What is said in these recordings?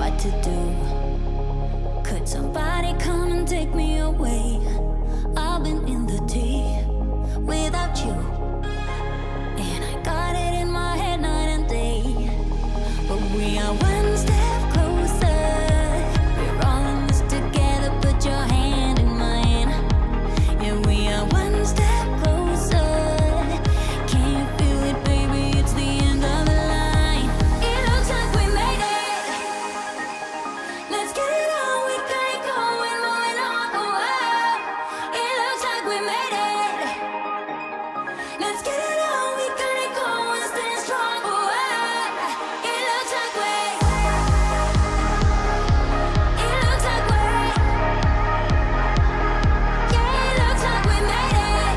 what to do. Could somebody come and take me away? I've been in the deep without you, and I got it in my head night and day. But we are one step closer. We're all in this together. Put your hand in mine. Yeah, we are one step closer. Can you feel it, baby? It's the end of the line. It looks like we made it. Let's get it on. We got it going, moving on. Oh, wow. It looks like we made it. Let's get it on. We got it going, stay strong. Oh, wow. It looks like we. It looks like we. Yeah, it looks like we made it.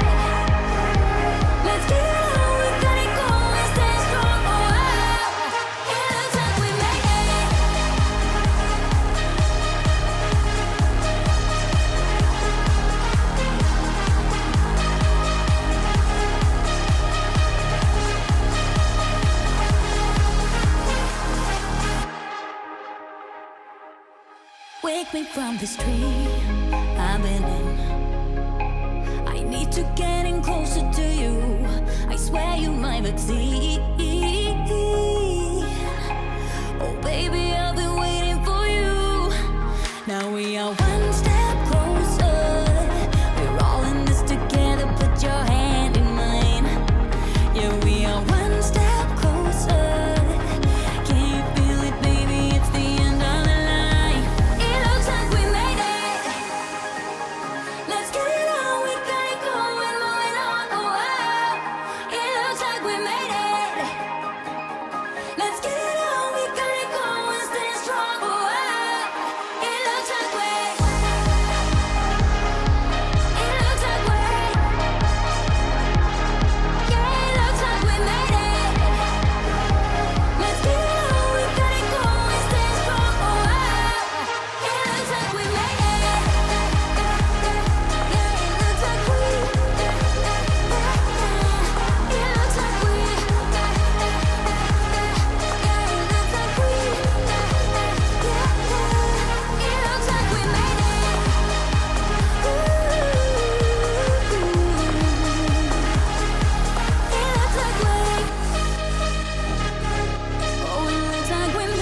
Let's get it on. We got it going, stay strong. Oh, wow. It looks like we made it. Wake me from this dream I've been in. I need to get in closer to you. I swear you might exceed. Oh baby, I've been waiting for you. Now we are one step closer. We're all in this together. Put your hand in mine. Yeah, we are one step closer. Can you feel it, baby? It's the end of the line. It looks like we made it. Let's get it on. We got it going, moving on. Oh, wow. It looks like we made it. Let's get it on. We got it going, stay strong. Oh, wow. It looks like we. It looks like we. Yeah, it looks like we made it. Let's get it on. We got it going, stay strong. Oh, wow. It looks like we made it. Yeah, it looks like we. It looks like we. Yeah, it looks like we. It looks like we made it. It looks like we. Oh, it looks like we made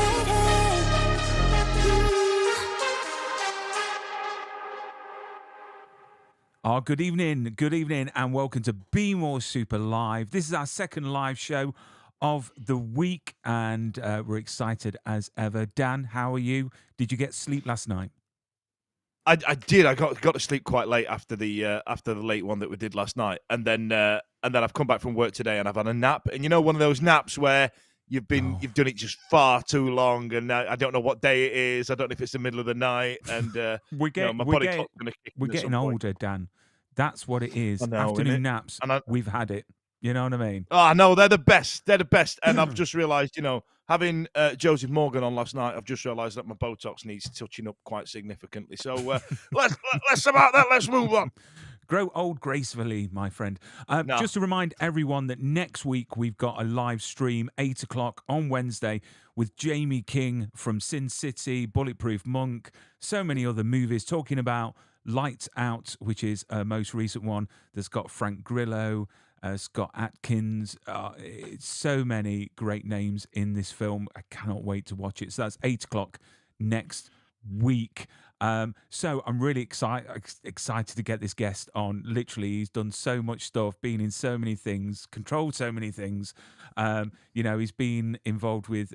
it. Good evening, and welcome to Be More Super Live. This is our second live show of the week, and we're excited as ever. Dan, how are you? Did you get sleep last night? I did. I got to sleep quite late after the late one that we did last night, and then I've come back from work today and I've had a nap. And you know, one of those naps where you've done it just far too long, and I don't know what day it is. I don't know if it's the middle of the night, and my body clock's going to kick in We're at getting some point. older, Dan. That's what it is. I know, Afternoon innit? naps, And we've had it. You know what I mean? Oh, no, they're the best. They're the best. And I've just realised, having Joseph Morgan on last night, I've just realised that my Botox needs touching up quite significantly. So let's about that. Let's move on. Grow old gracefully, my friend. No. Just to remind everyone that next week we've got a live stream, 8 o'clock on Wednesday, with Jamie King from Sin City, Bulletproof Monk, so many other movies, talking about Lights Out, which is a most recent one that's got Frank Grillo, Scott Atkins. It's so many great names in this film. I cannot wait to watch it. So that's 8 o'clock next week. So I'm really excited to get this guest on. Literally, he's done so much stuff, been in so many things, controlled so many things. He's been involved with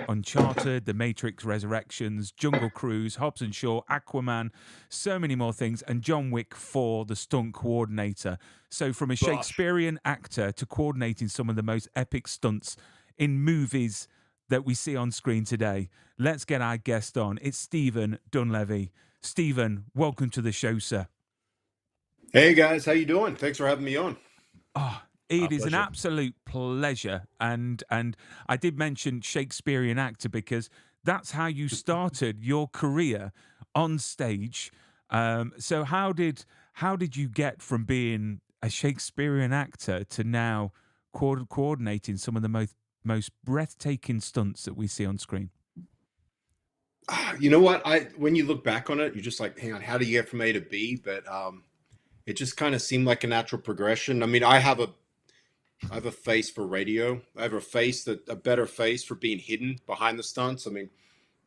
Uncharted, The Matrix Resurrections, Jungle Cruise, Hobbs and Shaw, Aquaman, so many more things, and John Wick 4, the stunt coordinator. So from a Shakespearean actor to coordinating some of the most epic stunts in movies that we see on screen today. Let's get our guest on. It's Stephen Dunlevy. Stephen, welcome to the show, sir. Hey guys, how you doing? Thanks for having me on. Oh, it is an pleasure. absolute pleasure. And I did mention Shakespearean actor because that's how you started your career on stage. So how did you get from being a Shakespearean actor to now coordinating some of the most breathtaking stunts that we see on screen? You know what? When you look back on it, you're just like, hang on, how do you get from A to B? But it just kind of seemed like a natural progression. I mean, I have a face for radio. I have a better face for being hidden behind the stunts. I mean,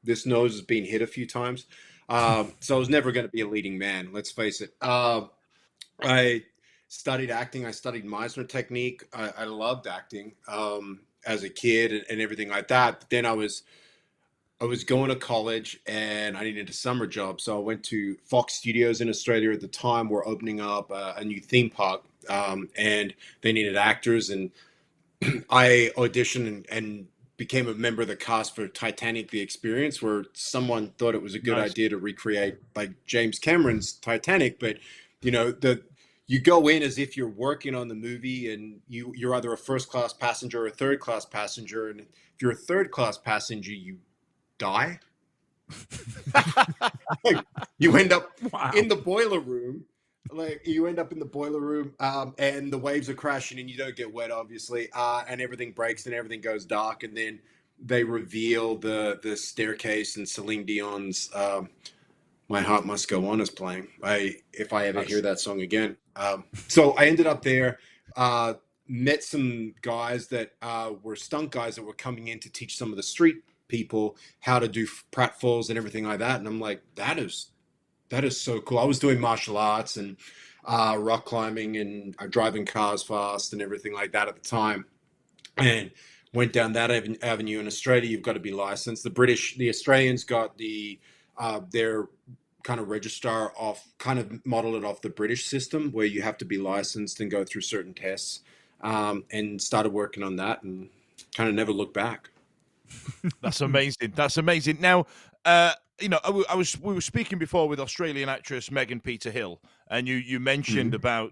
this nose has been hit a few times. So I was never going to be a leading man. Let's face it. I studied acting. I studied Meisner technique. I loved acting as a kid and everything like that. But then I was going to college and I needed a summer job. So I went to Fox Studios in Australia at the time. We're opening up a new theme park, and they needed actors. And I auditioned and became a member of the cast for Titanic: The Experience, where someone thought it was a good Nice. idea to recreate like James Cameron's Titanic. But you go in as if you're working on the movie, and you're either a first class passenger or a third class passenger. And if you're a third class passenger, you die. Like, you end up Wow. in the boiler room. Like you end up in the boiler room, and the waves are crashing, and you don't get wet, obviously, and everything breaks and everything goes dark, and then they reveal the staircase and Celine Dion's "My Heart Must Go On" is playing. If I ever hear that song again, so I ended up there. Met some guys that were stunt guys that were coming in to teach some of the street people how to do pratfalls and everything like that, and I'm like, that is so cool. I was doing martial arts and rock climbing and driving cars fast and everything like that at the time, and went down that avenue. In Australia, you've got to be licensed. The Australians got their kind of registrar modeled it off the British system, where you have to be licensed and go through certain tests, and started working on that and kind of never looked back. That's amazing. That's amazing. Now, we were speaking before with Australian actress Megan Peter Hill, and you mentioned about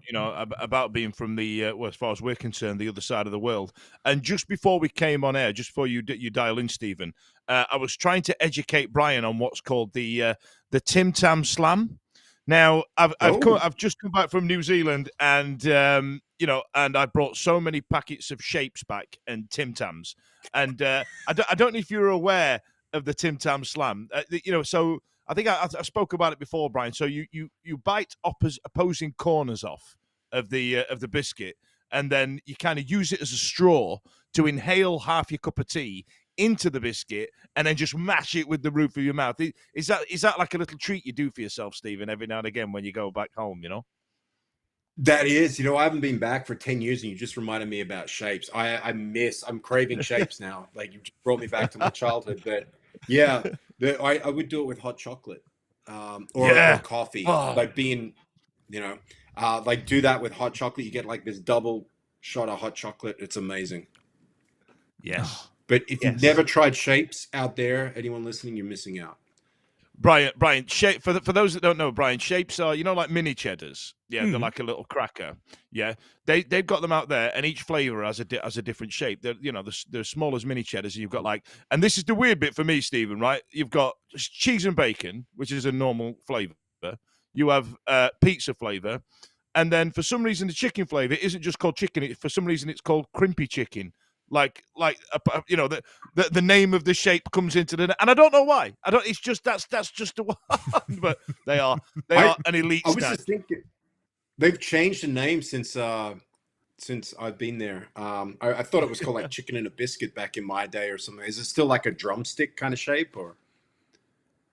about being from the well, as far as we're concerned, the other side of the world. And just before we came on air, just before you dial in, Stephen, I was trying to educate Brian on what's called the Tim Tam Slam. Now, I've just come back from New Zealand, and and I brought so many packets of shapes back and Tim Tams, and I don't know if you're aware of the Tim Tam Slam. So I think I spoke about it before, Brian. So you bite opposing corners off of the biscuit, and then you kind of use it as a straw to inhale half your cup of tea into the biscuit, and then just mash it with the roof of your mouth. Is that like a little treat you do for yourself, Stephen, every now and again when you go back home? That is, I haven't been back for 10 years, and you just reminded me about shapes. I'm craving shapes now. Like, you just brought me back to my childhood. But yeah, I would do it with hot chocolate, or coffee. Oh. Like like do that with hot chocolate. You get like this double shot of hot chocolate. It's amazing. Yes. But if you've never tried shapes out there, anyone listening, you're missing out. Brian, for those that don't know, Brian, shapes are, like mini cheddars. Yeah, they're like a little cracker. Yeah, they've got them out there, and each flavor has a different shape. They're small as mini cheddars. And you've got and this is the weird bit for me, Stephen. Right, you've got cheese and bacon, which is a normal flavor. You have pizza flavor, and then for some reason the chicken flavor isn't just called chicken. For some reason it's called crimpy chicken. The name of the shape comes into and I don't know why. It's just that's just the one. But they are an elite. I was just thinking they've changed the name since I've been there. I thought it was called like chicken and a biscuit back in my day or something. Is it still like a drumstick kind of shape, or?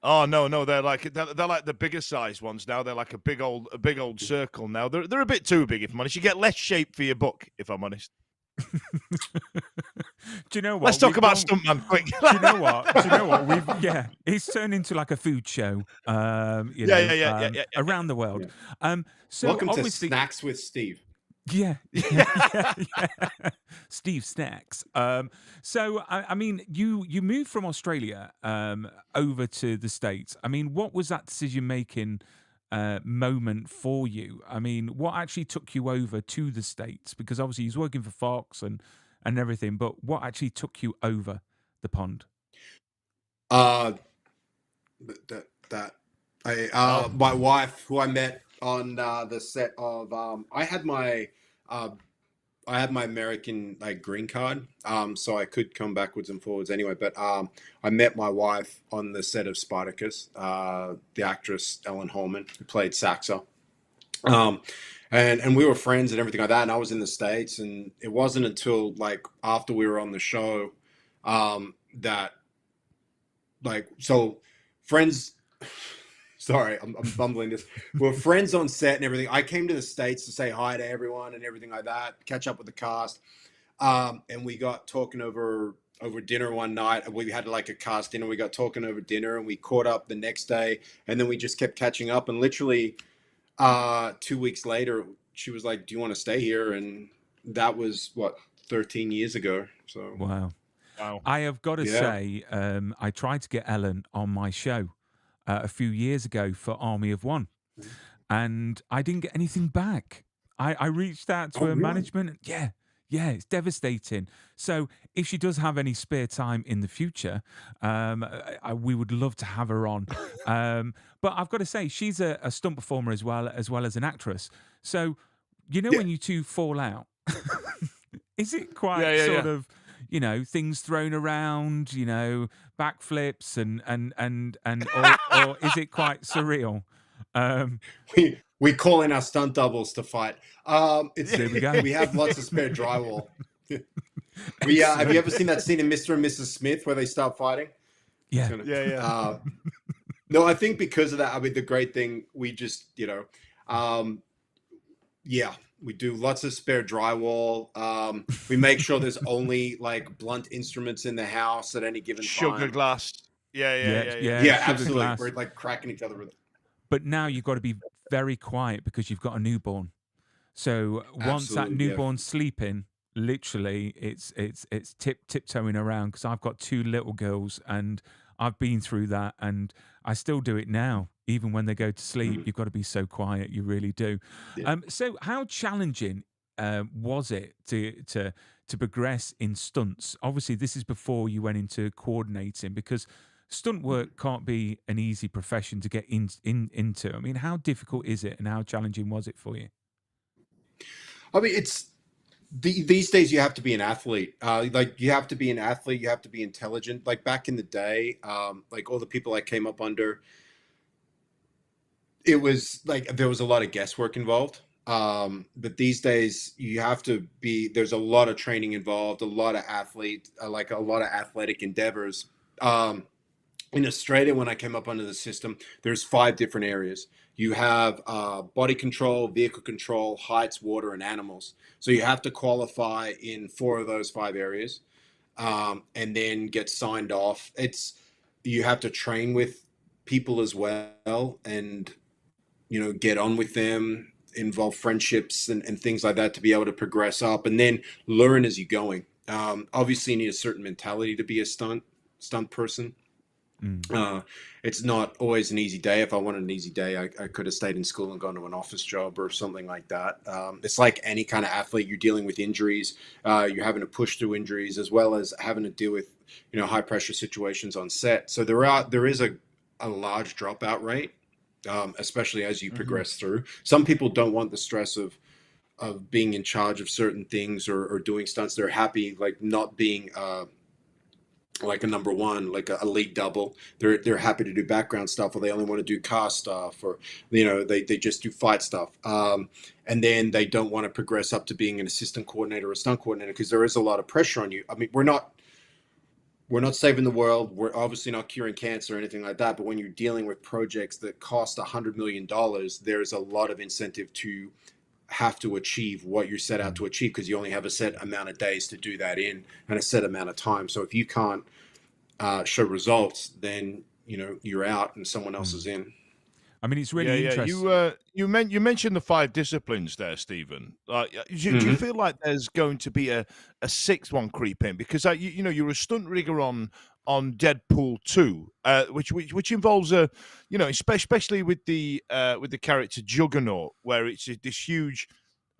Oh no, they're like the bigger size ones now. They're like a big old circle now. They're a bit too big, if I'm honest. You get less shape for your buck, if I'm honest. Do you know what? Let's talk about Stuntman quick. Do you know what? It's turned into like a food show. Around the world. Yeah. So welcome obviously, to Snacks with Steve. Yeah. Steve Snacks. So I mean, you moved from Australia over to the States. I mean, what was that decision making moment for you? I mean, what actually took you over to the States? Because obviously he's working for Fox and everything, but what actually took you over the pond? My wife, who I met on the set of I had my I had my American like green card, so I could come backwards and forwards anyway. But I met my wife on the set of Spartacus, the actress Ellen Holman, who played Saxa. Um, and we were friends and everything like that. And I was in the States, and it wasn't until like after we were on the show that like so friends. Sorry, I'm bumbling this. We're friends on set and everything. I came to the States to say hi to everyone and everything like that, catch up with the cast. And we got talking over dinner one night. We had like a cast dinner. We got talking over dinner and we caught up the next day. And then we just kept catching up. And literally 2 weeks later, she was like, "Do you want to stay here?" And that was what, 13 years ago. So Wow. Wow. I have got to Yeah. say, I tried to get Ellen on my show a few years ago for Army of One, and I didn't get anything back. I reached out to Oh, her really? management. And yeah, it's devastating. So if she does have any spare time in the future, we would love to have her on. But I've got to say, she's a stunt performer as well as an actress. So you know Yeah. when you two fall out, is it quite Yeah. sort of, things thrown around, backflips or is it quite surreal? We call in our stunt doubles to fight. There we go. We have lots of spare drywall. Have you ever seen that scene in Mr. and Mrs. Smith where they start fighting? Yeah. Yeah. No, I think because of that, I mean, the great thing, we just, we do lots of spare drywall. We make sure there's only like blunt instruments in the house at any given Sugar time. glass. Yeah. Yeah, sugar absolutely. glass. We're like cracking each other with it. But now you've got to be very quiet because you've got a newborn. So once that Absolutely, yeah. newborn's sleeping, literally it's tiptoeing around, because I've got two little girls and I've been through that, and I still do it now. Even when they go to sleep, you've got to be so quiet. You really do. Yeah. So how challenging was it to progress in stunts? Obviously, this is before you went into coordinating, because stunt work can't be an easy profession to get into. I mean, how difficult is it, and how challenging was it for you? I mean, these days you have to be an athlete. Like you have to be an athlete. You have to be intelligent. Like back in the day, like all the people I came up under, it was like there was a lot of guesswork involved. But these days you have to be. There's a lot of training involved. A lot of like a lot of athletic endeavors. In Australia, when I came up under the system, there's 5 different areas. You have body control, vehicle control, heights, water, and animals. So you have to qualify in 4 of those 5 areas, and then get signed off. You have to train with people as well, and get on with them, involve friendships and things like that to be able to progress up, and then learn as you're going. Obviously, you need a certain mentality to be a stunt person. It's not always an easy day. If I wanted an easy day, I could have stayed in school and gone to an office job or something like that. It's like any kind of athlete. You're dealing with injuries. You're having to push through injuries, as well as having to deal with high pressure situations on set. So there is a large dropout rate, especially as you progress through. Some people don't want the stress of being in charge of certain things or doing stunts. They're happy like not being like a number one, like a lead double. They're happy to do background stuff, or they only want to do car stuff, or they just do fight stuff. And then they don't want to progress up to being an assistant coordinator or a stunt coordinator, because there is a lot of pressure on you. I mean, we're not saving the world. We're obviously not curing cancer or anything like that. But when you're dealing with projects that cost $100 million, there's a lot of incentive to have to achieve what you're set out to achieve, because you only have a set amount of days to do that in, and a set amount of time. So if you can't show results, then you're out and someone else is in. I mean, it's really interesting. You mentioned the 5 disciplines there, Stephen. Do you feel like there's going to be a 6th one creep in? Because you're a stunt rigger on Deadpool 2, which involves especially with the character Juggernaut, where it's this huge,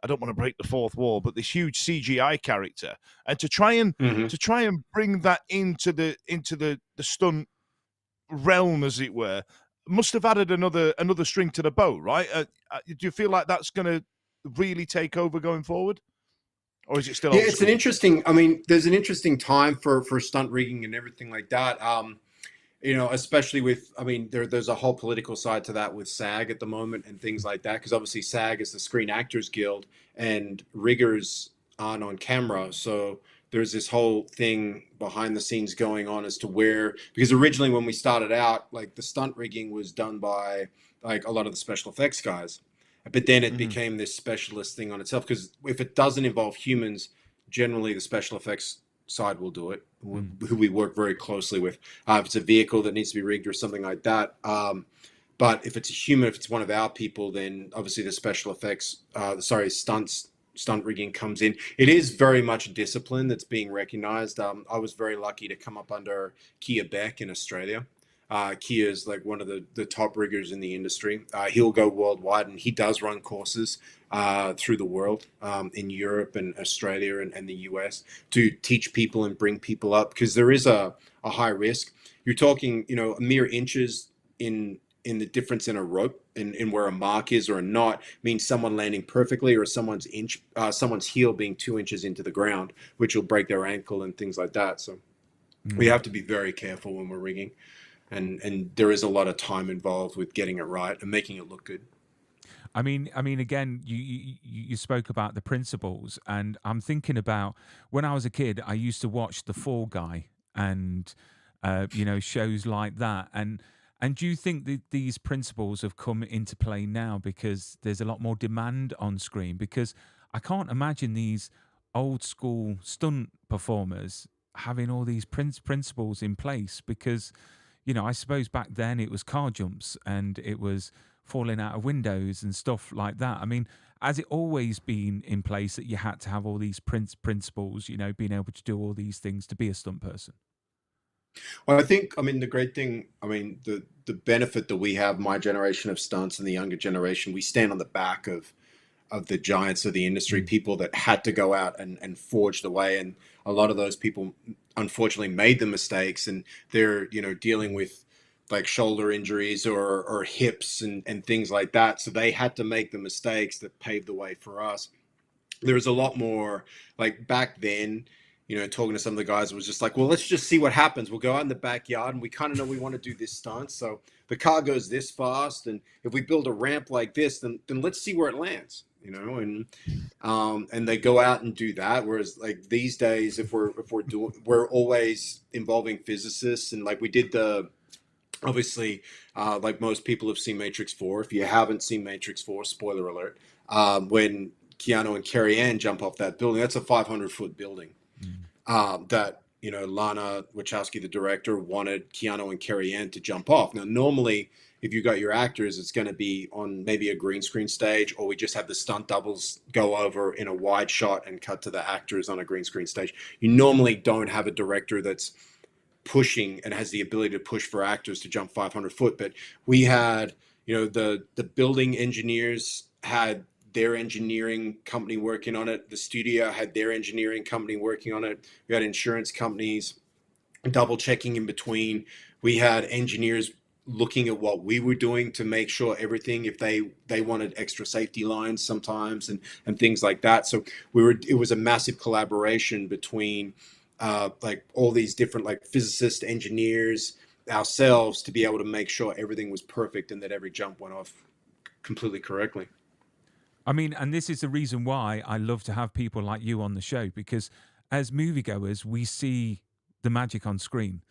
I don't want to break the fourth wall, but this huge CGI character, and to try and bring that into the stunt realm, as it were, must have added another string to the bow, right? Do you feel like that's going to really take over going forward? or is it still Yeah, old it's an school? interesting. I mean, there's an interesting time for stunt rigging and everything like that. Especially with, I mean, there's a whole political side to that with SAG at the moment and things like that, because obviously SAG is the Screen Actors Guild, and riggers aren't on camera, so there's this whole thing behind the scenes going on as to where, because originally when we started out, like the stunt rigging was done by like a lot of the special effects guys, but then it Hmm. became this specialist thing on itself, because if it doesn't involve humans, generally the special effects side will do it, who we work very closely with. If it's a vehicle that needs to be rigged or something like that. But if it's a human, if it's one of our people, then obviously the special effects, stunt rigging comes in. It is very much a discipline that's being recognized. I was very lucky to come up under Kia Beck in Australia. Kia is like one of the top riggers in the industry. He'll go worldwide, and he does run courses through the world, in Europe and Australia and the US, to teach people and bring people up, because there is a high risk. You're talking, mere inches in the difference in a rope, in where a mark is or not, means someone landing perfectly, or someone's heel being 2 inches into the ground, which will break their ankle and things like that. So we have to be very careful when we're rigging, and there is a lot of time involved with getting it right and making it look good. I mean, again, you spoke about the principles, and I'm thinking about when I was a kid. I used to watch The Fall Guy and shows like that. And do you think that these principles have come into play now because there's a lot more demand on screen? Because I can't imagine these old school stunt performers having all these principles in place because I suppose back then it was car jumps and it was falling out of windows and stuff like that. I mean, has it always been in place that you had to have all these principles, being able to do all these things to be a stunt person? Well, I think, I mean, the great thing, I mean, the benefit that we have, my generation of stunts and the younger generation, we stand on the back of the giants of the industry, Mm. people that had to go out and forge the way. And a lot of those people unfortunately made the mistakes, and they're, dealing with like shoulder injuries or hips and things like that. So they had to make the mistakes that paved the way for us. There's a lot more, like back then, talking to some of the guys, it was just like, well, let's just see what happens. We'll go out in the backyard, and we kind of know we want to do this stunt. So the car goes this fast, and if we build a ramp like this, then let's see where it lands, and they go out and do that. Whereas like these days, if we're doing, we're always involving physicists, and like we did obviously, like most people have seen Matrix 4. If you haven't seen Matrix 4, spoiler alert, when Keanu and Carrie Ann jump off that building, that's a 500-foot building. That Lana Wachowski, the director, wanted Keanu and Carrie Ann to jump off. Now, normally, if you got your actors, it's going to be on maybe a green screen stage, or we just have the stunt doubles go over in a wide shot and cut to the actors on a green screen stage. You normally don't have a director that's pushing and has the ability to push for actors to jump 500 foot. But we had, the building engineers had their engineering company working on it. The studio had their engineering company working on it. We had insurance companies double checking in between. We had engineers looking at what we were doing to make sure everything, if they wanted extra safety lines sometimes and things like that. So it was a massive collaboration between like all these different like physicists, engineers, ourselves, to be able to make sure everything was perfect and that every jump went off completely correctly. I mean, and this is the reason why I love to have people like you on the show, because as moviegoers, we see the magic on screen,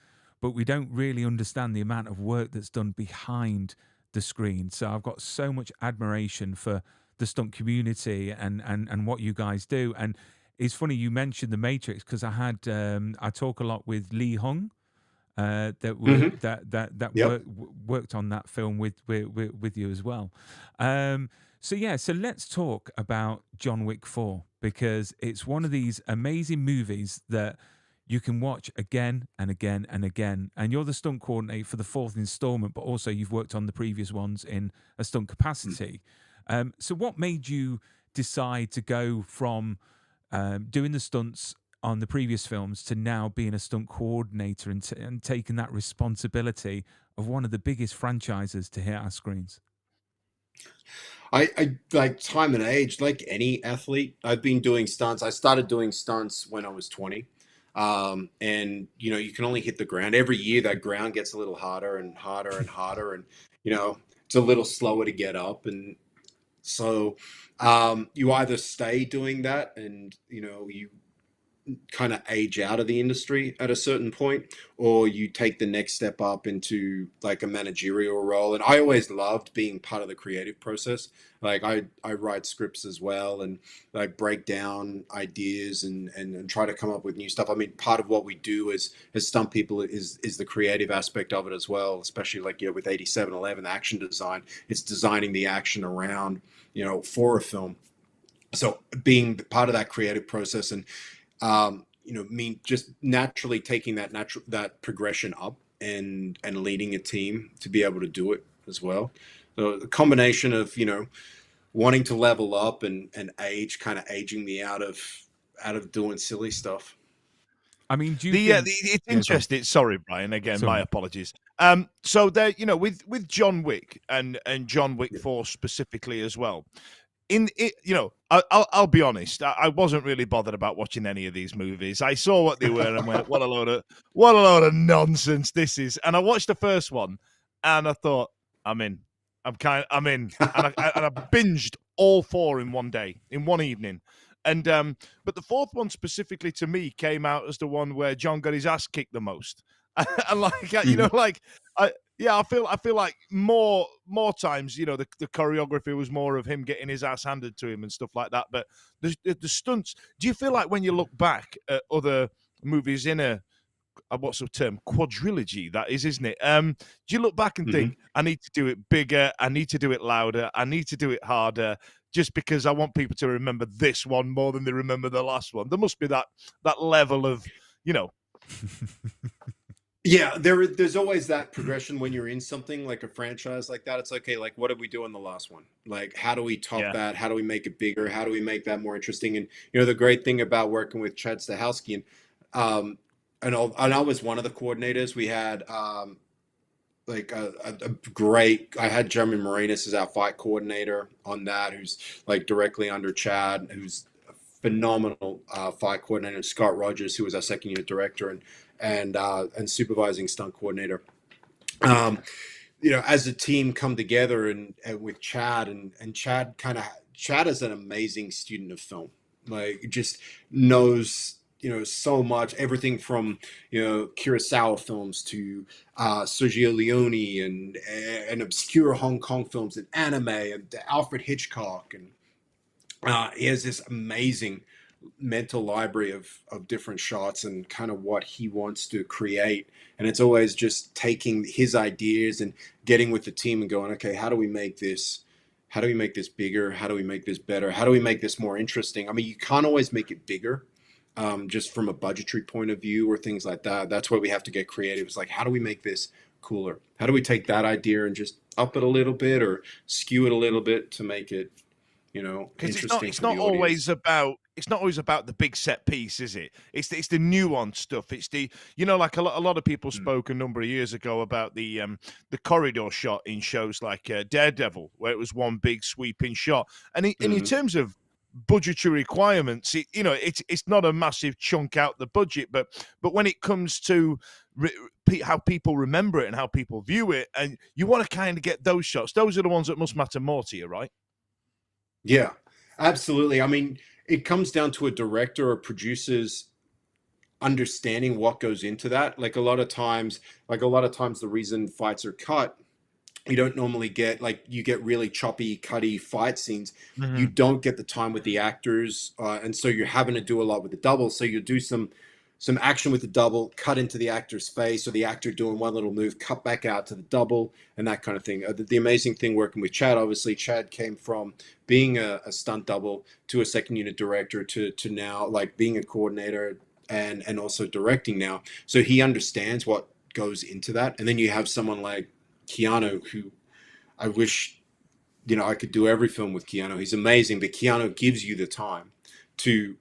but we don't really understand the amount of work that's done behind the screen. So I've got so much admiration for the stunt community and what you guys do. And it's funny you mentioned the Matrix, because I talk a lot with Lee Hung, that Yep. worked on that film with you as well. So let's talk about John Wick 4, because it's one of these amazing movies that you can watch again and again and again. And you're the stunt coordinator for the fourth installment, but also you've worked on the previous ones in a stunt capacity. So what made you decide to go from doing the stunts on the previous films to now being a stunt coordinator and taking that responsibility of one of the biggest franchises to hit our screens? I like time and age, like any athlete. I've been doing stunts. I started doing stunts when I was 20. And you can only hit the ground. Every year that ground gets a little harder and harder and harder. And, it's a little slower to get up. And so you either stay doing that and, you kind of age out of the industry at a certain point, or you take the next step up into like a managerial role. And I always loved being part of the creative process. Like I write scripts as well, and like break down ideas and try to come up with new stuff. I mean, part of what we do as stunt people is the creative aspect of it as well, especially like with 8711 action design. It's designing the action around, for a film. So being part of that creative process and mean just naturally taking that progression up and leading a team to be able to do it as well. So the combination of wanting to level up and age, kind of aging me out of doing silly stuff. I mean, do you think... It's interesting. Sorry, Brian. Again, Sorry. my apologies. So there, with John Wick and John Wick 4 specifically as well. I'll be honest. I wasn't really bothered about watching any of these movies. I saw what they were and went, "What a load of nonsense this is." And I watched the first one, and I thought, "I'm in. I'm in." And I binged all four in one day, in one evening. And but the fourth one specifically to me came out as the one where John got his ass kicked the most. And I feel like more times, the choreography was more of him getting his ass handed to him and stuff like that. But the stunts, do you feel like when you look back at other movies in a what's the term, quadrilogy, that is, isn't it? Do you look back and think, I need to do it bigger, I need to do it louder, I need to do it harder, just because I want people to remember this one more than they remember the last one? There must be that level of, Yeah, there's always that progression when you're in something like a franchise like that. It's okay, like what did we do in the last one? Like how do we top that? How do we make it bigger? How do we make that more interesting? And the great thing about working with Chad Stahelski and I was one of the coordinators. We had like a great. I had Jeremy Marinas as our fight coordinator on that, who's like directly under Chad, who's a phenomenal fight coordinator. Scott Rogers, who was our second unit director and supervising stunt coordinator. As a team come together and with Chad and Chad is an amazing student of film. Like just knows so much, everything from Kurosawa films to Sergio Leone and obscure Hong Kong films and anime and Alfred Hitchcock, and he has this amazing mental library of different shots and kind of what he wants to create. And it's always just taking his ideas and getting with the team and going, okay, how do we make this bigger? How do we make this better? How do we make this more interesting? I mean, you can't always make it bigger just from a budgetary point of view or things like that. That's where we have to get creative. It's like, how do we make this cooler? How do we take that idea and just up it a little bit or skew it a little bit to make it, interesting? It's not always about the big set piece, is it? It's the nuanced stuff. It's the like a lot of people spoke a number of years ago about the corridor shot in shows like Daredevil, where it was one big sweeping shot. And in terms of budgetary requirements, it's not a massive chunk out the budget, but when it comes to how people remember it and how people view it, and you want to kind of get those shots, those are the ones that must matter more to you, right? Yeah, absolutely. I mean, it comes down to a director or producer's understanding what goes into that. Like a lot of times the reason fights are cut, you don't normally get, like, you get really choppy, cutty fight scenes. You don't get the time with the actors, and so you're having to do a lot with the double. So you do some action with the double, cut into the actor's face, or the actor doing one little move, cut back out to the double, and that kind of thing. The amazing thing working with Chad, obviously, Chad came from being a stunt double to a second unit director to now like being a coordinator and also directing now. So he understands what goes into that. And then you have someone like Keanu, who I wish, I could do every film with Keanu. He's amazing, but Keanu gives you the time to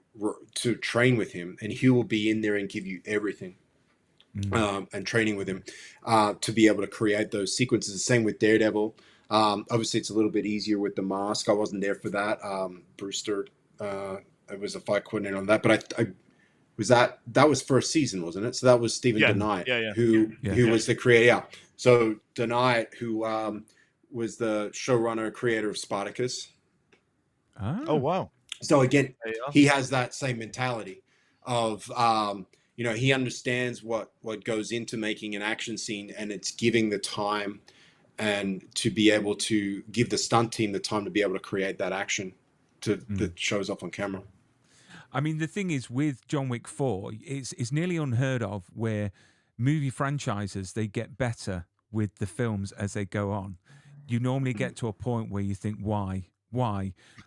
train with him, and he will be in there and give you everything. And training with him to be able to create those sequences. The same with Daredevil. Obviously, it's a little bit easier with the mask. I wasn't there for that. Brewster, I was a fight coordinator on that, but I was that was first season, wasn't it? So that was Stephen DeKnight, who was the creator. Yeah. So DeKnight, who was the showrunner, creator of Spartacus. Oh wow. So again, he has that same mentality of he understands what goes into making an action scene, and it's giving the time and to be able to give the stunt team the time to be able to create that action that shows up on camera. I mean, the thing is with John Wick 4, it's nearly unheard of where movie franchises, they get better with the films as they go on. You normally get to a point where you think, why?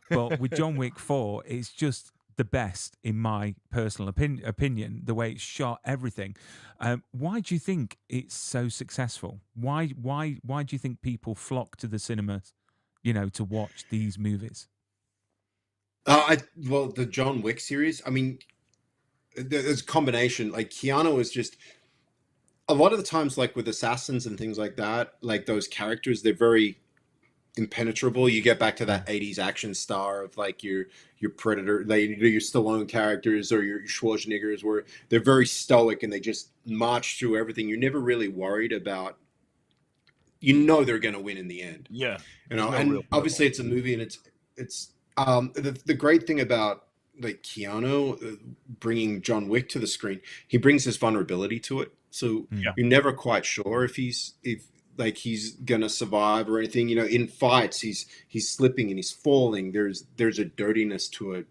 But with John Wick 4, it's just the best, in my personal opinion, the way it's shot, everything. Why do you think it's so successful? Why do you think people flock to the cinemas, to watch these movies? The John Wick series, I mean, there's a combination. Like Keanu is just, a lot of the times, like with assassins and things like that, like those characters, they're very impenetrable. You get back to that 80s action star of like your Predator, like your Stallone characters or your Schwarzeneggers, where they're very stoic and they just march through everything. You're never really worried about, they're going to win in the end. Yeah. And obviously it's a movie, and it's the great thing about like Keanu bringing John Wick to the screen, he brings his vulnerability to it. So you're never quite sure if he's gonna survive or anything. In fights, he's slipping and he's falling. There's a dirtiness to it.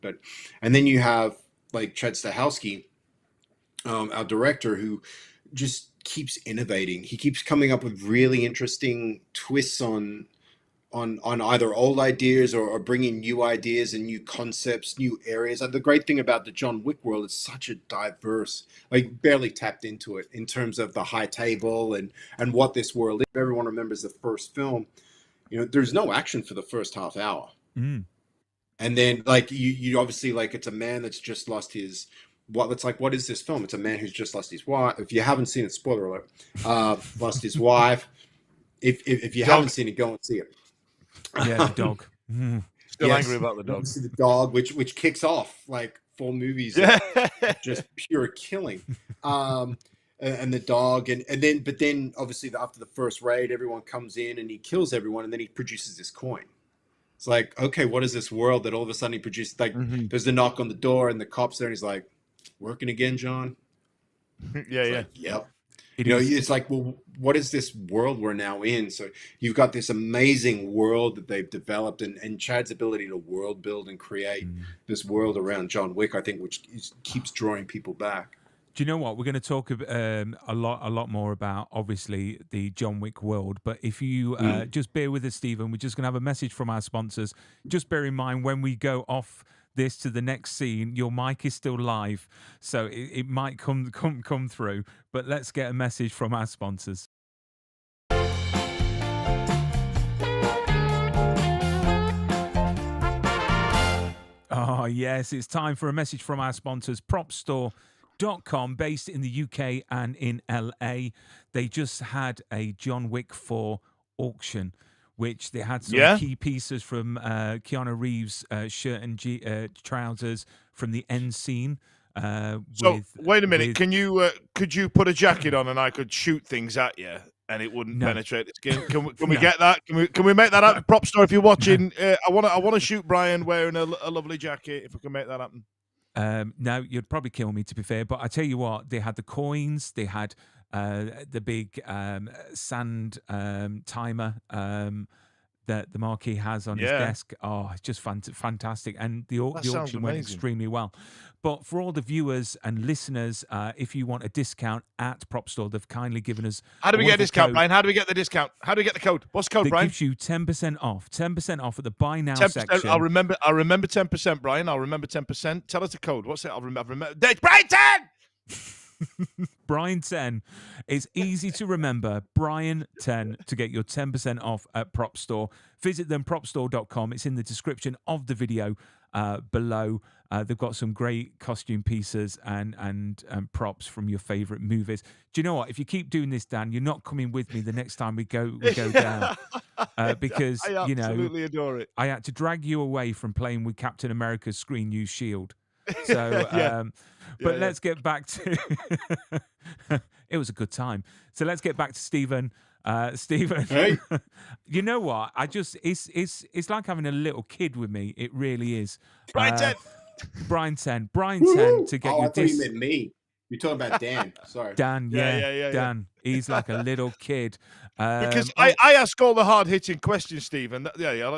And then you have like Chad Stahelski, our director, who just keeps innovating. He keeps coming up with really interesting twists on either old ideas or bringing new ideas and new concepts, new areas. And the great thing about the John Wick world is such a diverse, like barely tapped into it in terms of the high table and what this world is. Everyone remembers the first film, there's no action for the first half hour. And then like you obviously, like, it's a man that's just lost his, what is this film? It's a man who's just lost his wife. If you haven't seen it, spoiler alert, lost his wife. If you haven't seen it, go and see it. Yeah, the dog. Still angry about the dog. Obviously the dog, which kicks off like 4 movies, just pure killing. And the dog, and then obviously after the first raid, everyone comes in and he kills everyone, and then he produces this coin. It's like, okay, what is this world that all of a sudden he produced? Like, there's the knock on the door, and the cop's there, and he's like, "Working again, John?" Like, yep. It's like, well, what is this world we're now in? So you've got this amazing world that they've developed, and Chad's ability to world build and create this world around John Wick, I think, which keeps drawing people back. Do you know what? We're going to talk a lot more about, obviously, the John Wick world. But if you just bear with us, Stephen, we're just going to have a message from our sponsors. Just bear in mind, when we go off this to the next scene, your mic is still live, so it might come through. But let's get a message from our sponsors. Oh yes, it's time for a message from our sponsors, PropStore.com, based in the UK and in LA. They just had a John Wick 4 auction, which they had some key pieces from Keanu Reeves' shirt and trousers from the end scene. Wait a minute. Could you put a jacket on and I could shoot things at you and it wouldn't penetrate the skin? Can we get that? Can we make that happen? Prop Store, if you're watching, I want to shoot Brian wearing a lovely jacket. If we can make that happen. No, you'd probably kill me, to be fair. But I tell you what, they had the coins. They had the big sand timer that the marquee has on his desk. Oh, it's just fantastic. And the auction went extremely well. But for all the viewers and listeners, if you want a discount at Prop Store, they've kindly given us... How do we get a discount, Brian? How do we get the discount? How do we get the code? What's the code, Brian? It gives you 10% off. 10% off at the Buy Now section. I'll remember 10%, Brian. I'll remember 10%. Tell us the code. What's it? I'll remember. It's Brian 10! Brian 10. It's easy to remember. Brian 10 to get your 10% off at Prop Store. Visit them, propstore.com. It's in the description of the video. below. They've got some great costume pieces and props from your favorite movies. Do you know what? If you keep doing this, Dan, you're not coming with me the next time we go down, because I absolutely adore it. I had to drag you away from playing with Captain America's screen use shield. So, but let's get back to. It was a good time. So let's get back to Stephen. Stephen, Hey. you know what? It's like having a little kid with me. It really is. Brian 10. Brian 10 Woo-hoo. to get I your thought you meant me. You're talking about Dan. Sorry. Dan, Yeah. Dan. He's like a little kid. Because I ask all the hard-hitting questions, Stephen.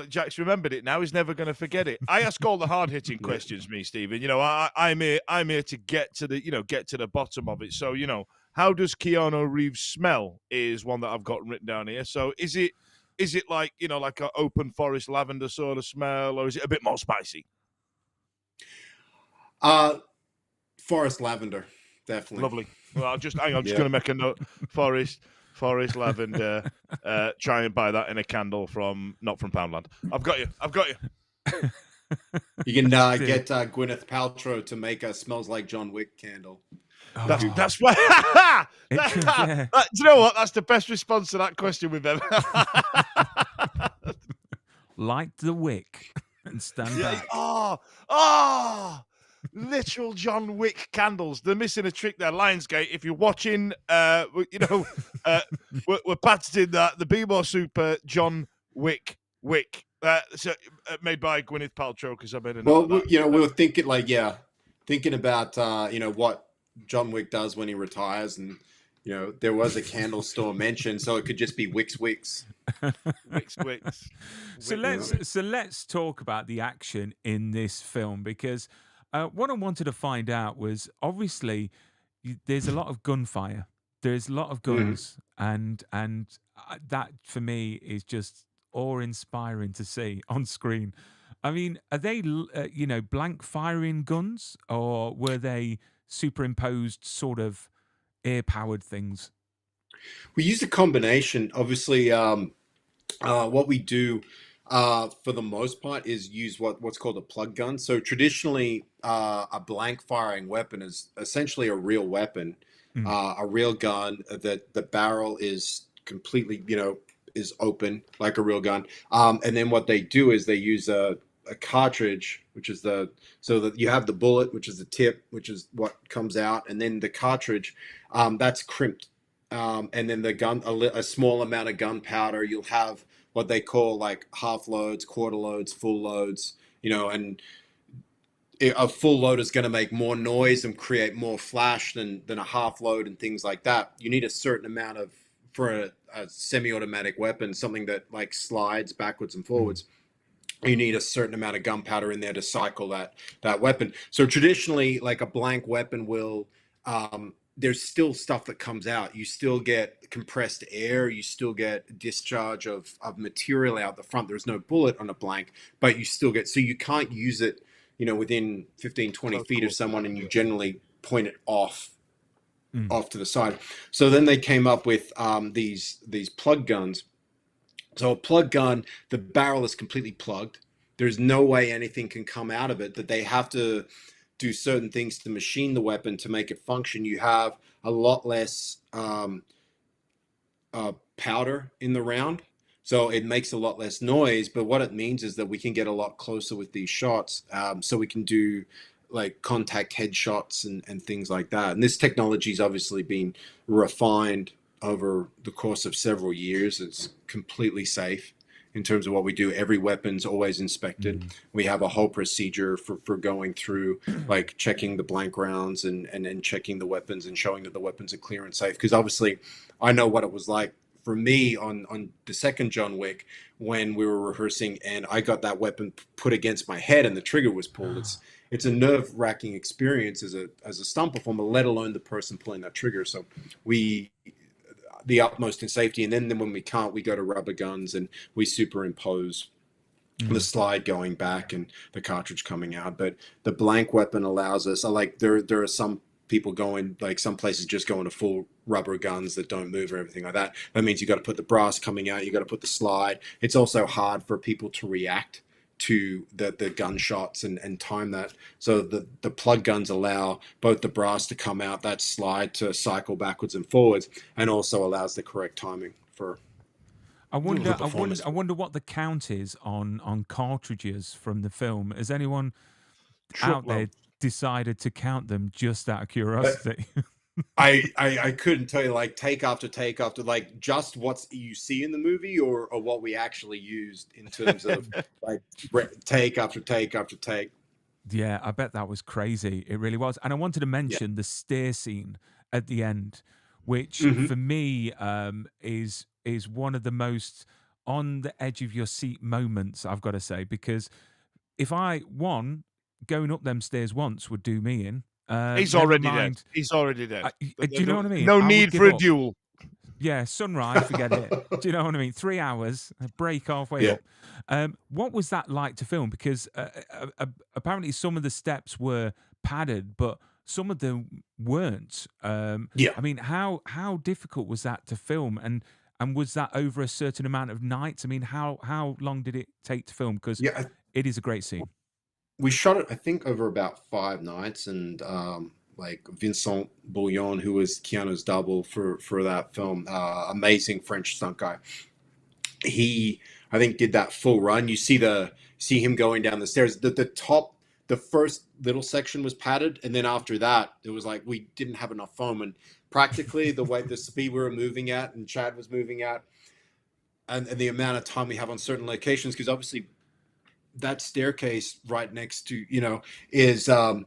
Jack's remembered it now. He's never going to forget it. I ask all the hard-hitting questions, me, Stephen. You know, I'm here to get to the bottom of it. So, you know, how does Keanu Reeves smell? Is one that I've got written down here. So, is it like, you know, like an open forest lavender sort of smell, or is it a bit more spicy? Forest lavender, definitely. Lovely. Well, I'm just going to make a note. Forest lavender. Try and buy that in a candle not from Poundland. I've got you. You can get Gwyneth Paltrow to make a "Smells Like John Wick" candle. That's why. Do you know what? That's the best response to that question we've ever. Light the wick and stand back. Literal John Wick candles. They're missing a trick there. Lionsgate, if you're watching, we're patenting that. The Be More Super John Wick. Made by Gwyneth Paltrow, because I made a note of that. You know, we were thinking about what John Wick does when he retires, and you know, there was a candle store mentioned, so it could just be Wicks. Wicks. So let's talk about the action in this film, because what I wanted to find out was, obviously there's a lot of gunfire, there's a lot of guns, and that for me is just awe-inspiring to see on screen. I mean, are they blank firing guns, or were they superimposed sort of air-powered things? We use a combination. Obviously, what we do for the most part is use what's called a plug gun. So traditionally, a blank firing weapon is essentially a real weapon, a real gun that the barrel is completely, is open like a real gun. And then what they do is they use a cartridge, which is so that you have the bullet, which is the tip, which is what comes out, and then the cartridge that's crimped. And then the gun, a small amount of gunpowder. You'll have what they call like half loads, quarter loads, full loads, and a full load is going to make more noise and create more flash than a half load and things like that. You need a certain amount for a semi-automatic weapon, something that like slides backwards and forwards. You need a certain amount of gunpowder in there to cycle that weapon. So traditionally, like a blank weapon will, there's still stuff that comes out. You still get compressed air. You still get discharge of material out the front. There's no bullet on a blank, but you still get, so you can't use it, within 15, 20 feet of someone, and you generally point it off to the side. So then they came up with these plug guns. So a plug gun, the barrel is completely plugged. There's no way anything can come out of it, that they have to do certain things to machine the weapon to make it function. You have a lot less powder in the round, so it makes a lot less noise. But what it means is that we can get a lot closer with these shots, so we can do like contact headshots and things like that. And this technology's obviously been refined over the course of several years. It's completely safe in terms of what we do. Every weapon's always inspected. We have a whole procedure for going through, like checking the blank rounds and checking the weapons and showing that the weapons are clear and safe. Because obviously I know what it was like for me on the second John Wick when we were rehearsing and I got that weapon put against my head and the trigger was pulled. It's a nerve-wracking experience as a stunt performer, let alone the person pulling that trigger. So the utmost in safety, and then when we can't, we go to rubber guns and we superimpose the slide going back and the cartridge coming out. But the blank weapon allows us, like there are some people going, like some places just going to full rubber guns that don't move or everything like that. That means you got to put the brass coming out, you got to put the slide. It's also hard for people to react to the gunshots and time that. So the plug guns allow both the brass to come out, that slide to cycle backwards and forwards, and also allows the correct timing for I wonder, I performance. wonder, I wonder what the count is on cartridges from the film. Has anyone out there Truckload. decided to count them just out of Uh, curiosity? I couldn't tell you, like, take after take after, like, just what you see in the movie, or what we actually used in terms of like take after take after take. Yeah, I bet that was crazy. It really was. And I wanted to Yeah. mention the stair scene at the end, which Hmm. for me is one of the most on the edge of your seat moments, I've got to say, because if I one going up them stairs once would do me in. He's Never already dead. mind. He's already dead. Do you know what I mean? No I would need give for a up. duel. Yeah, sunrise, forget it. Do you know what I mean? 3 hours, a break halfway Yeah. up. What was that like to film? Because apparently some of the steps were padded, but some of them weren't. Yeah. I mean, how difficult was that to film? And was that over a certain amount of nights? I mean, how long did it take to film? Because Yeah. it is a great scene. We shot it, I think, over about 5 nights, and like Vincent Bouillon, who was Keanu's double for that film, amazing French stunt guy. He, I think, did that full run. You see him going down the stairs. The top, the first little section was padded, and then after that, it was like we didn't have enough foam, and practically the way the speed we were moving at, and Chad was moving at, and the amount of time we have on certain locations, because obviously that staircase right next to is a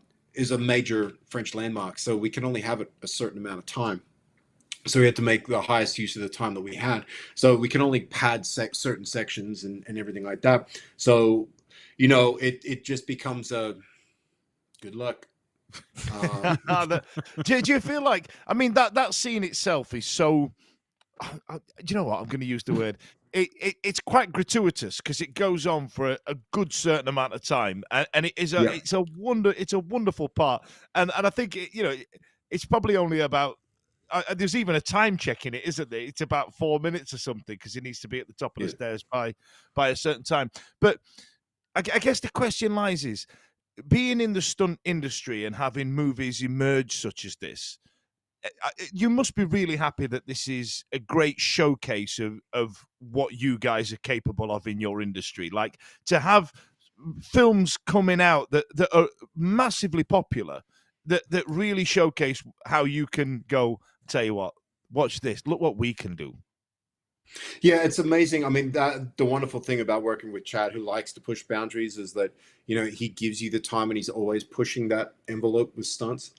major French landmark, so we can only have it a certain amount of time. So we had to make the highest use of the time that we had. So we can only pad certain sections and everything like that. So it just becomes a good luck. Do you feel like? I mean, that scene itself is so. Do you know what? I'm going to use the word. It's quite gratuitous because it goes on for a good certain amount of time, and it is Yeah. it's a wonderful part, and I think it's probably only about. There's even a time check in it, isn't there? It's about 4 minutes or something because it needs to be at the top of the stairs by a certain time. But I guess the question lies is being in the stunt industry and having movies emerge such as this. You must be really happy that this is a great showcase of what you guys are capable of in your industry. Like to have films coming out that are massively popular, that really showcase how you can go, tell you what, watch this, look what we can do. Yeah, it's amazing. I mean, the wonderful thing about working with Chad, who likes to push boundaries, is that he gives you the time, and he's always pushing that envelope with stunts.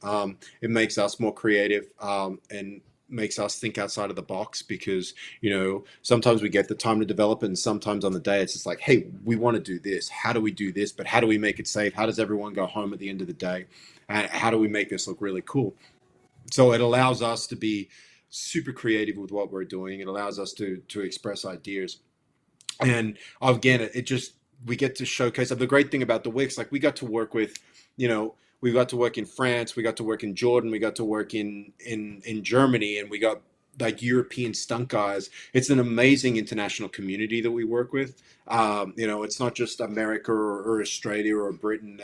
It makes us more creative, and makes us think outside of the box, because sometimes we get the time to develop it, and sometimes on the day it's just like, hey, we want to do this. How do we do this? But how do we make it safe? How does everyone go home at the end of the day? And how do we make this look really cool? So it allows us to be super creative with what we're doing. It allows us to express ideas. And again, it just, we get to showcase. The great thing about the Wicks, like we got to work with, we got to work in France, we got to work in Jordan, we got to work in Germany, and we got like European stunt guys. It's an amazing international community that we work with. It's not just America or Australia or Britain.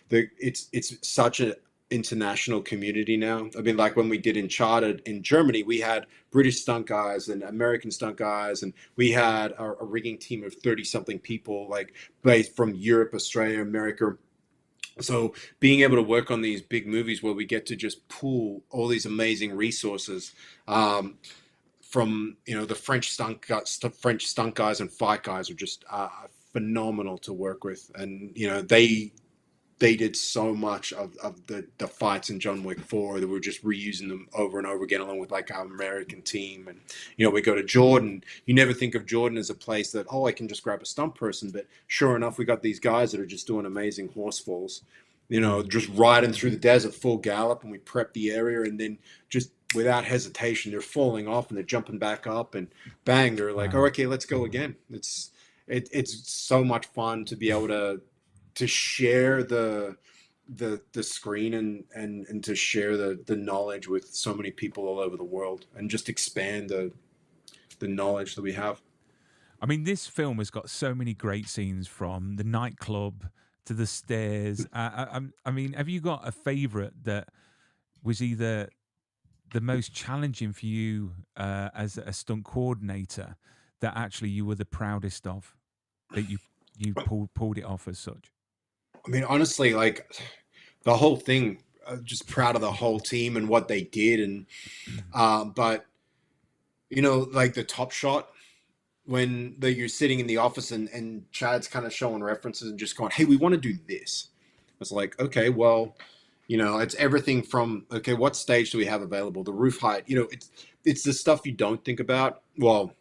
It's such an international community now. I mean, like when we did Uncharted in Germany, we had British stunt guys and American stunt guys, and we had a rigging team of 30 something people, like based from Europe, Australia, America. So being able to work on these big movies where we get to just pool all these amazing resources, from the French stunt guys and fight guys are just phenomenal to work with, and they did so much of the fights in John Wick 4 that we're just reusing them over and over again, along with like our American team. And we go to Jordan. You never think of Jordan as a place that, I can just grab a stunt person, but sure enough, we got these guys that are just doing amazing horse falls, just riding through the desert full gallop, and we prep the area, and then just without hesitation they're falling off and they're jumping back up, and bang, they're like, oh, okay, let's go again. It's so much fun to be able to share the screen and to share the knowledge with so many people all over the world, and just expand the knowledge that we have. I mean, this film has got so many great scenes, from the nightclub to the stairs. I mean, have you got a favorite that was either the most challenging for you as a stunt coordinator, that actually you were the proudest of, that you pulled it off as such? I mean, honestly, like the whole thing, just proud of the whole team and what they did. And, but, you know, like the top shot when you're sitting in the office and Chad's kind of showing references and just going, hey, we want to do this. It's like, okay, well, you know, it's everything from, okay, what stage do we have available? The roof height, you know, it's the stuff you don't think about. Well,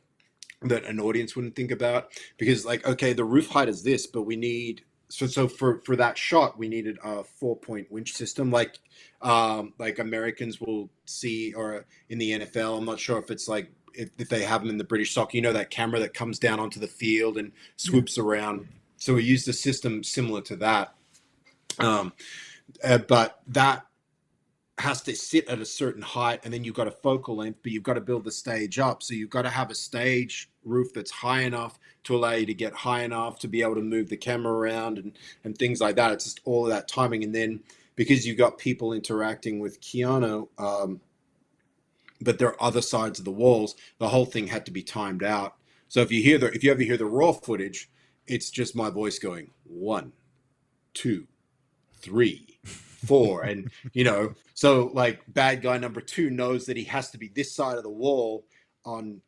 that an audience wouldn't think about, because like, okay, the roof height is this, but we need, so for that shot, we needed a 4-point winch system, like Americans will see, or in the NFL, I'm not sure if it's like, if they have them in the British soccer, you know, that camera that comes down onto the field and swoops around. So we used a system similar to that. But that has to sit at a certain height, and then you've got a focal length, but you've got to build the stage up. So you've got to have a stage roof that's high enough to allow you to get high enough to be able to move the camera around and things like that. It's just all of that timing. And then because you've got people interacting with Keanu, but there are other sides of the walls, the whole thing had to be timed out. So if you ever hear the raw footage, it's just my voice going 1, 2, 3, 4, and you know, so like bad guy number 2 knows that he has to be this side of the wall on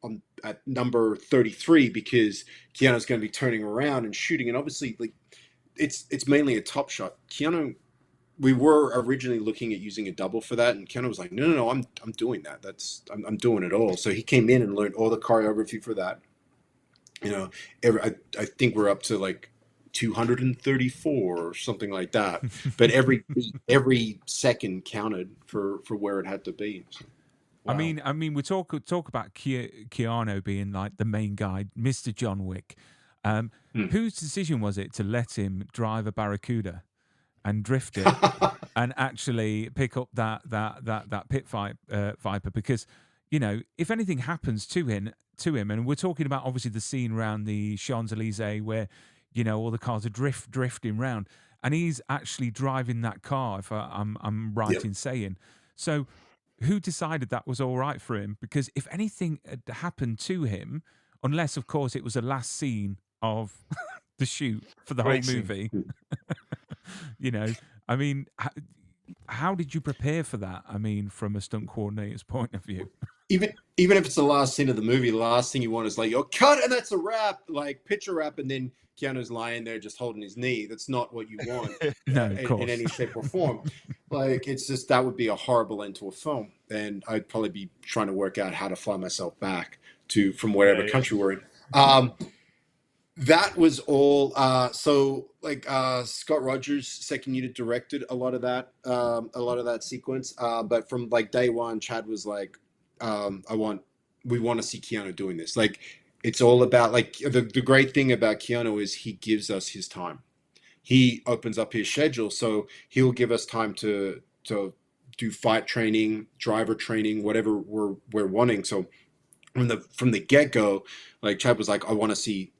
at number 33, because Keanu's going to be turning around and shooting. And obviously, like it's mainly a top shot. Keanu, we were originally looking at using a double for that, and Keanu was like, no, I'm doing that. I'm doing it all. So he came in and learned all the choreography for that. You know, I think we're up to like 234 or something like that. But every second counted for where it had to be. So, wow. I mean, we talk about Keanu being like the main guy, Mr. John Wick. Whose decision was it to let him drive a Barracuda and drift it and actually pick up that pit Viper? Because, you know, if anything happens to him, and we're talking about obviously the scene around the Champs-Elysees where, you know, all the cars are drifting round, and he's actually driving that car, if I'm right in saying. So who decided that was all right for him? Because if anything had happened to him, unless of course it was the last scene of the shoot for the whole movie, you know, I mean, how did you prepare for that? I mean, from a stunt coordinator's point of view. Even if it's the last scene of the movie, the last thing you want is like, oh, cut, and that's a wrap, like picture wrap, and then Keanu's lying there just holding his knee. That's not what you want in any shape or form. Like, it's just, that would be a horrible end to a film. And I'd probably be trying to work out how to fly myself back from whatever country we're in. That was all. So like Scott Rogers, second unit, directed a lot of that sequence. But from like day one, Chad was like, we want to see Keanu doing this. Like, it's all about, like, the great thing about Keanu is he gives us his time. He opens up his schedule, so he'll give us time to do fight training, driver training, whatever we're wanting. So from the get-go, like, Chad was like, I want to see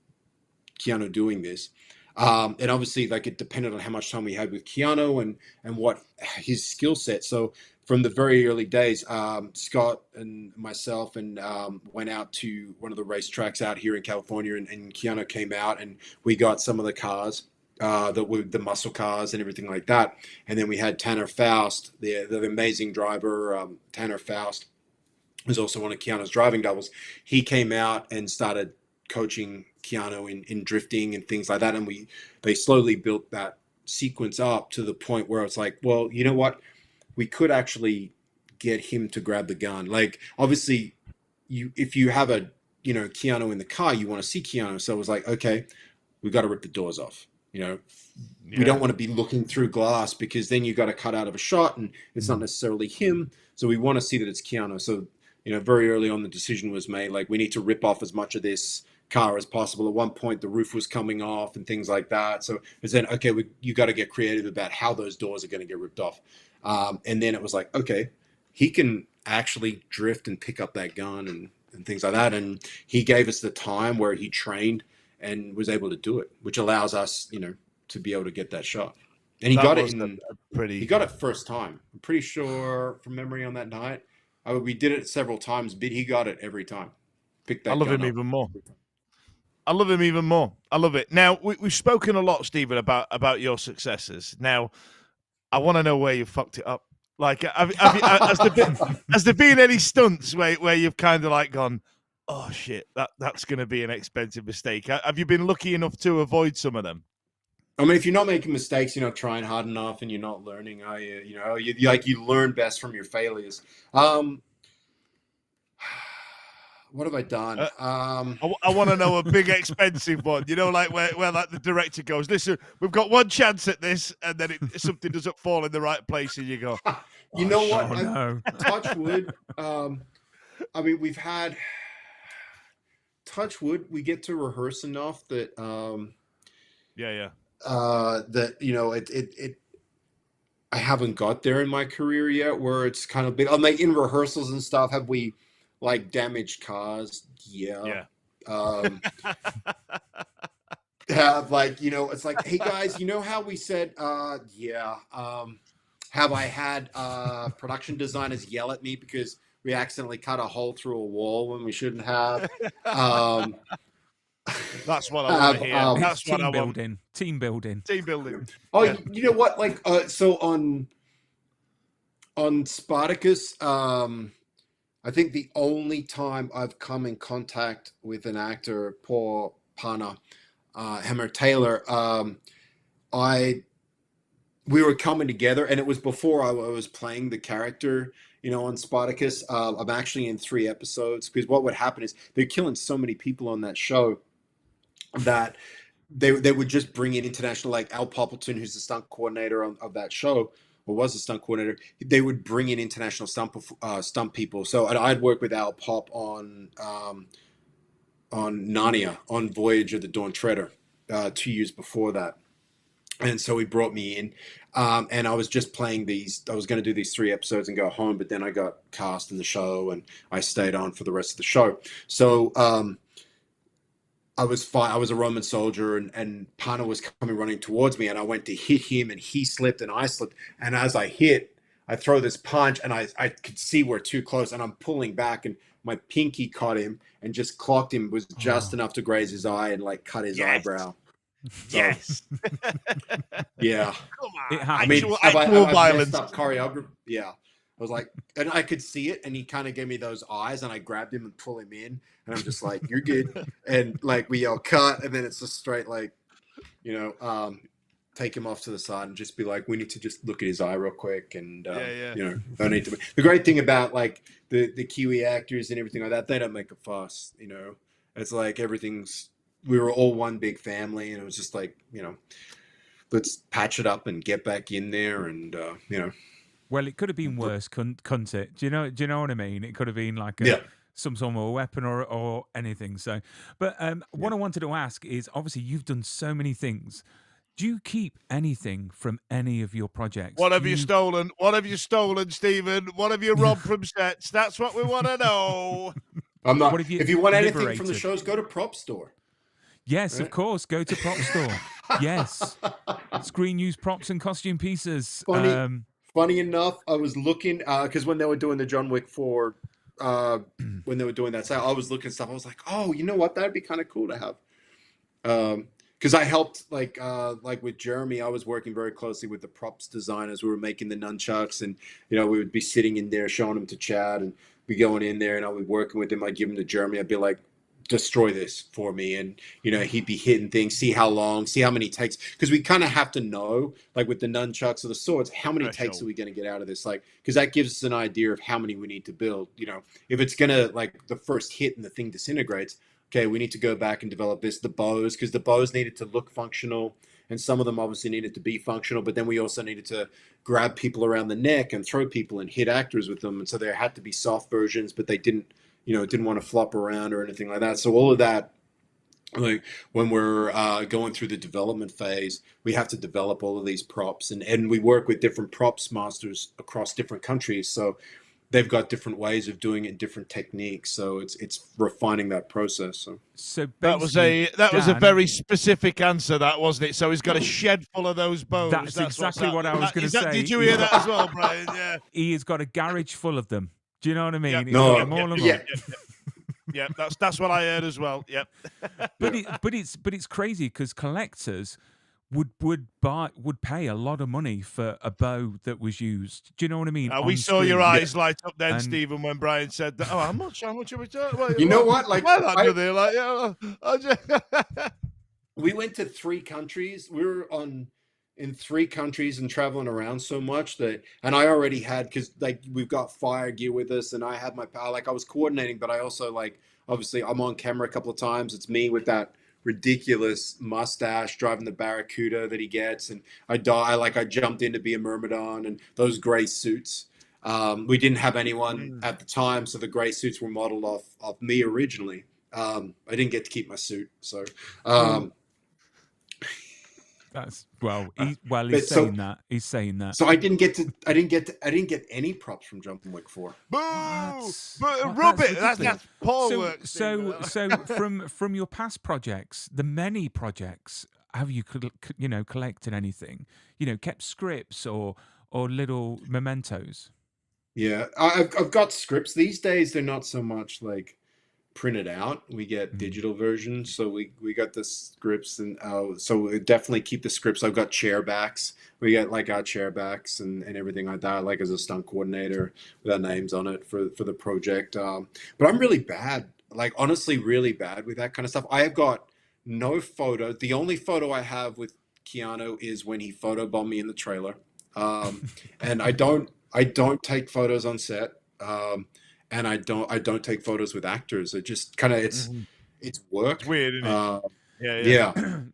Keanu doing this. And obviously, like, it depended on how much time we had with Keanu and what his skill set. So from the very early days, Scott and myself went out to one of the racetracks out here in California, and Keanu came out, and we got some of the cars that were the muscle cars and everything like that. And then we had Tanner Faust, the amazing driver. Tanner Faust was also one of Keanu's driving doubles. He came out and started coaching Keanu in drifting and things like that. And they slowly built that sequence up to the point where it's like, well, you know what? We could actually get him to grab the gun. Like, obviously, if you have Keanu in the car, you want to see Keanu. So it was like, okay, we got to rip the doors off. You know, we don't want to be looking through glass, because then you got to cut out of a shot and it's not necessarily him. So we want to see that it's Keanu. So, you know, very early on, the decision was made, like, we need to rip off as much of this car as possible. At one point, the roof was coming off and things like that. So it's then, okay, you got to get creative about how those doors are going to get ripped off. And then it was like, okay, he can actually drift and pick up that gun and things like that. And he gave us the time where he trained and was able to do it, which allows us, to be able to get that shot. And he got it he got it first time. I'm pretty sure from memory on that night. We did it several times, but he got it every time. Picked that I love him even more. I love him even more. I love it. Now, we've spoken a lot, Stephen, about your successes. Now, I want to know where you fucked it up. Like, has there been any stunts where you've kind of like gone, oh shit, that's going to be an expensive mistake? Have you been lucky enough to avoid some of them? I mean, if you're not making mistakes, you're not trying hard enough, and you're not learning, you learn best from your failures. What have I done? I want to know a big expensive one. Like where like the director goes, listen, we've got one chance at this, and then something doesn't fall in the right place, and you go, you know what? No. Touch wood. I mean, we've had touch wood. We get to rehearse enough that that I haven't got there in my career yet where it's kind of big. I'm like in rehearsals and stuff. Have we like damaged cars? Yeah. Have it's like, hey guys, how we said, have I had production designers yell at me because we accidentally cut a hole through a wall when we shouldn't have? That's what I want to hear. That's what I want. Team building. Oh, you know what? Like, so on Spartacus, I think the only time I've come in contact with an actor, Paul Pana, Hammer Taylor, we were coming together, and it was before I was playing the character, on Spartacus. I'm actually in 3 episodes, because what would happen is they're killing so many people on that show that they would just bring in international, like Al Poppleton, who's the stunt coordinator of that show, or was a stunt coordinator. They would bring in international stunt people. So I'd work with Al Pop on Narnia, on Voyage of the Dawn Treader, 2 years before that. And so he brought me in, and I was just playing I was going to do these 3 episodes and go home, but then I got cast in the show and I stayed on for the rest of the show. So I was a Roman soldier, and Pana was coming running towards me, and I went to hit him, and he slipped and I slipped. And as I throw this punch, and I could see we're too close, and I'm pulling back, and my pinky caught him and just clocked him, was just enough to graze his eye and like cut his eyebrow. So, yes. Yeah. Come on. It happens. I mean, actual I violence. messed up choreography. Yeah. I was like, and I could see it, and he kind of gave me those eyes, and I grabbed him and pull him in, and I'm just like, you're good. And like we yell cut, and then it's just straight like, take him off to the side and just be like, we need to just look at his eye real quick, and don't need to. The great thing about like the Kiwi actors and everything like that, they don't make a fuss. It's like we were all one big family, and it was just like, let's patch it up and get back in there, and Well, it could have been worse, couldn't it? Do you know what I mean? It could have been like some sort of a weapon or anything. So, but what I wanted to ask is, obviously, you've done so many things. Do you keep anything from any of your projects? What have you stolen? What have you stolen, Stephen? What have you robbed from sets? That's what we want to know. I'm not. If you want anything from the shows, go to Prop Store. Yes, right? Of course. Go to Prop Store. Yes. Screen use props and costume pieces. Funny enough, I was looking, because when they were doing the John Wick 4, when they were doing that sale, I was looking at stuff. I was like, oh, you know what? That'd be kind of cool to have. Because I helped, like with Jeremy, I was working very closely with the props designers. We were making the nunchucks, and, we would be sitting in there showing them to Chad, and we going in there, and I would be working with him. I'd give him to Jeremy. I'd be like, destroy this for me, and he'd be hitting things, see how long, see how many takes, because we kind of have to know, like with the nunchucks or the swords, how many takes are we going to get out of this, like, because that gives us an idea of how many we need to build. If it's gonna, like, the first hit and the thing disintegrates, okay, we need to go back and develop the bows, because the bows needed to look functional, and some of them obviously needed to be functional, but then we also needed to grab people around the neck and throw people and hit actors with them, and so there had to be soft versions, but they didn't want to flop around or anything like that. So all of that, like when we're going through the development phase, we have to develop all of these props, and we work with different props masters across different countries. So they've got different ways of doing it, different techniques. So it's refining that process. So That was a Dan, very specific answer, that wasn't it? So he's got a shed full of those bows. That's exactly what I was going to say. Did you hear that as well, Brian? Yeah. He has got a garage full of them. Do you know what I mean? Yep. He's No, got them all yeah. Yeah, that's what I heard as well. Yep. But it's crazy because collectors would pay a lot of money for a bow that was used. Do you know what I mean? We On saw your screen. eyes light up then, And- Stephen, when Brian said that. Oh, how much are we talking? You know what? Like, why that do they? Like, yeah, we went to 3 countries. We were in 3 countries and traveling around so much that, and I already had, because like we've got fire gear with us, and I had my power. Like I was coordinating, but I also like obviously I'm on camera a couple of times. It's me with that ridiculous mustache driving the Barracuda that he gets, and I jumped in to be a Myrmidon, and those gray suits. We didn't have anyone at the time, so the gray suits were modeled off me originally. I didn't get to keep my suit, so. That's he's But saying that. He's saying that. So I didn't get any props from John Wick 4. boo! What? Rub That's it. That's poor so, work. so from your past projects, the many projects, have you collected anything? Kept scripts or little mementos? Yeah, I've got scripts these days. They're not so much like printed out. We get digital versions, so we got the scripts, and so we definitely keep the scripts. I've got chair backs. We get like our chair backs and everything like that, like as a stunt coordinator with our names on it for the project. But I'm really bad, like honestly really bad with that kind of stuff. I have got no photo. The only photo I have with Keanu is when he photobombed me in the trailer. And I don't take photos on set. And I don't take photos with actors. It just kind of it's work. It's weird, isn't it?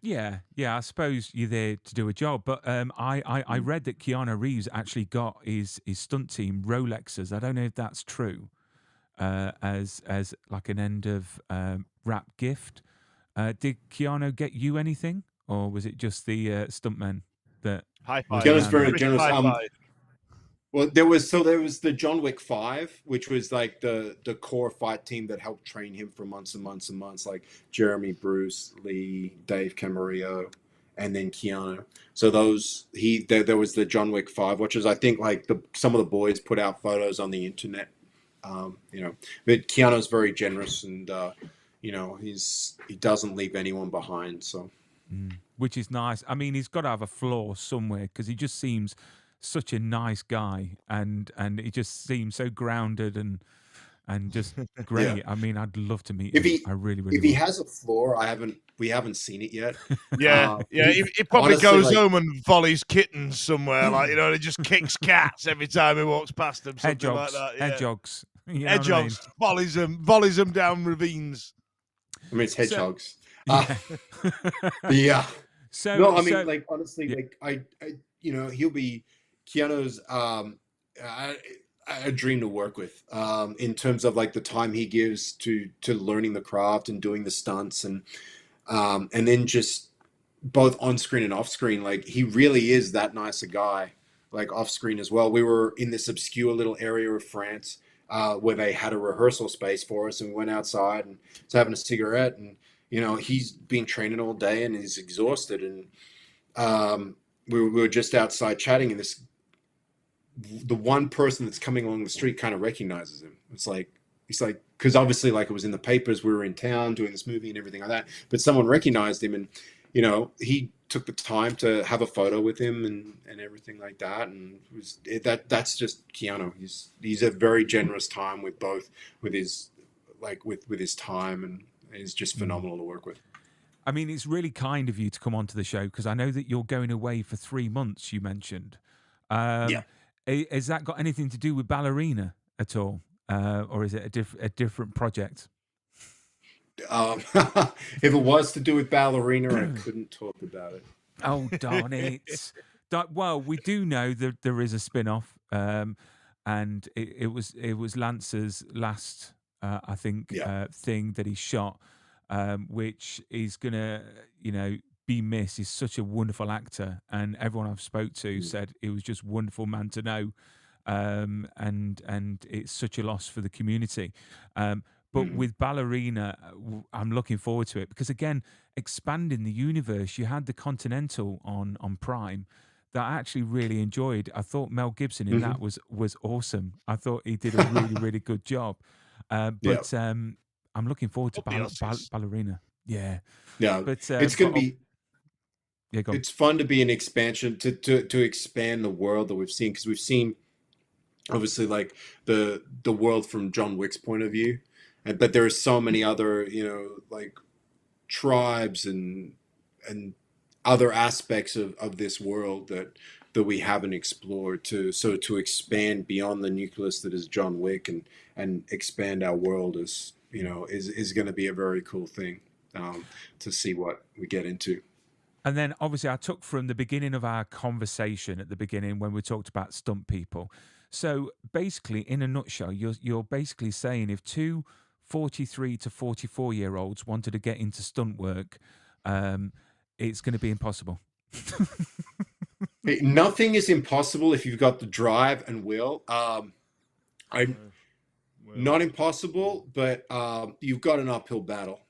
Yeah. Yeah. I suppose you're there to do a job, but I read that Keanu Reeves actually got his stunt team Rolexes. I don't know if that's true, as like an end of wrap gift. Did Keanu get you anything, or was it just the stuntmen that? High five. Keanu's very British generous. high five. Well, there was the John Wick 5, which was like the core fight team that helped train him for months and months and months, like Jeremy, Bruce Lee, Dave Camarillo, and then Keanu. So there was the John Wick 5, which is I think like some of the boys put out photos on the internet. But Keanu's very generous, and he doesn't leave anyone behind. So, which is nice. I mean, he's got to have a flaw somewhere because he just seems such a nice guy, and he just seems so grounded and just great. Yeah. I mean, I'd love to meet If him. he- I really, really if he would. has a flaw, we haven't seen it yet. Yeah, he probably honestly, goes like- home and volleys kittens somewhere, like and he just kicks cats every time he walks past them. Something like Hedgehogs, that. Yeah. hedgehogs. You know what I mean? Hedgehogs, volleys them down ravines. I mean, it's hedgehogs. Yeah. Yeah. So No, I mean, so- like honestly, yeah. like I he'll be Keanu's a dream to work with in terms of like the time he gives to learning the craft and doing the stunts, and then just both on screen and off screen. Like he really is that nice a guy, like off screen as well. We were in this obscure little area of France where they had a rehearsal space for us, and we went outside and was having a cigarette, and he's been training all day and he's exhausted, and we were just outside chatting, and the one person that's coming along the street kind of recognizes him. It's like because obviously like it was in the papers, we were in town doing this movie and everything like that, but someone recognized him, and he took the time to have a photo with him and everything like that, and that's just Keanu. He's a very generous time with his time, and he's just phenomenal to work with. I mean, it's really kind of you to come onto the show because I know that you're going away for 3 months. You mentioned, Yeah. Has that got anything to do with Ballerina at all, or is it a different project? If it was to do with Ballerina, I couldn't talk about it. Oh, darn it. Well, we do know that there is a spin-off, and it was Lance's last, I think, thing that he shot, which is gonna, be missed. He's such a wonderful actor, and everyone I've spoke to said he was just a wonderful man to know. and it's such a loss for the community. But with Ballerina, I'm looking forward to it because, again, expanding the universe. You had the Continental on Prime that I actually really enjoyed. I thought Mel Gibson in that was awesome. I thought he did a really, really good job. But I'm looking forward to Up the Oscars. Ballerina. Yeah. Yeah, But it's going to be. yeah, go on. It's fun to be an expansion to expand the world that we've seen, because we've seen obviously like the world from John Wick's point of view, but there are so many other, like tribes and other aspects of this world that we haven't explored, to expand beyond the nucleus that is John Wick, and expand our world is going to be a very cool thing, to see what we get into. And then obviously I took from the beginning of our conversation at the beginning when we talked about stunt people. So basically, in a nutshell, you're basically saying if two 43 to 44-year-olds wanted to get into stunt work, it's going to be impossible. Hey, nothing is impossible if you've got the drive and will. Not impossible, but you've got an uphill battle,